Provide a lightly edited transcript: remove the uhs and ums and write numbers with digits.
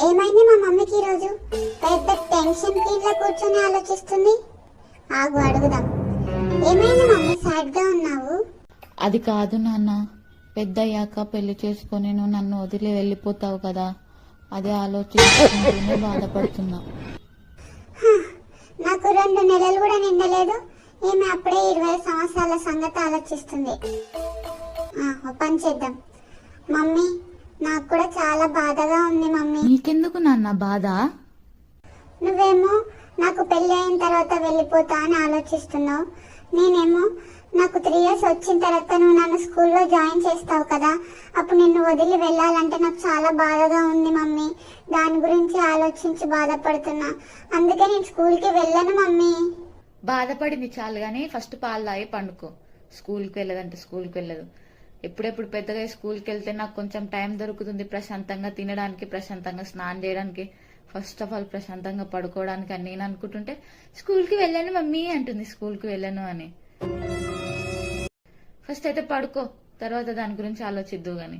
ఏమైంది మా మమ్మీకి ఈరోజు పెద్ద టెన్షన్ కి ఇట్లా కూర్చొని ఆలోచిస్తుంది. ఆగు అడుగుదాం. ఏమైంది మమ్మీ సాడ్ గా ఉన్నావు? అది కాదు నాన్న, పెద్దయ్యాక పెళ్లి చేసుకొని నువ్వు నన్ను వదిలి వెళ్ళిపోతావు కదా, అదే ఆలోచించుకుంటూనే బాధపడుతున్నా. నాకు 2 నెలలు కూడా నిండలేదు, ఈమె అప్పుడే 20 సంవత్సరాల సంగతి ఆలోచిస్తుంది. ఓ పని చేద్దాం. మమ్మీ నాకు కూడా చాలా బాధగా ఉంది మమ్మీ. నీకెందుకు నాన్న బాధ? నువ్వేమో నాకు పెళ్లి అయిన తర్వాత వెళ్ళిపోతా అని ఆలోచిస్తున్నావు, నేనేమో నాకు 3 years వచ్చిన తర్వాత నువ్వు నన్ను స్కూల్లో జాయిన్ చేస్తావు కదా, అప్పుడు నిన్ను వదిలి వెళ్ళాలంటే నాకు చాలా బాధగా ఉంది మమ్మీ. దాని గురించి ఆలోచించి బాధపడుతున్నా, అందుకే నేను స్కూల్కి వెళ్ళను మమ్మీ. బాధపడింది చాలు గానీ ఫస్ట్ పాలు తాగి పండుకో. స్కూల్కి వెళ్ళదంటే స్కూల్కి వెళ్ళదు. ఎప్పుడెప్పుడు పెద్దగా స్కూల్కి వెళ్తే నాకు కొంచెం టైం దొరుకుతుంది ప్రశాంతంగా తినడానికి, ప్రశాంతంగా స్నానం చేయడానికి, ఫస్ట్ ఆఫ్ ఆల్ ప్రశాంతంగా పడుకోవడానికి అని నేను అనుకుంటుంటే స్కూల్కి వెళ్ళాను మమ్మీ అంటుంది. స్కూల్కి వెళ్ళను అని. ఫస్ట్ అయితే పడుకో, తర్వాత దాని గురించి ఆలోచిద్దు గాని.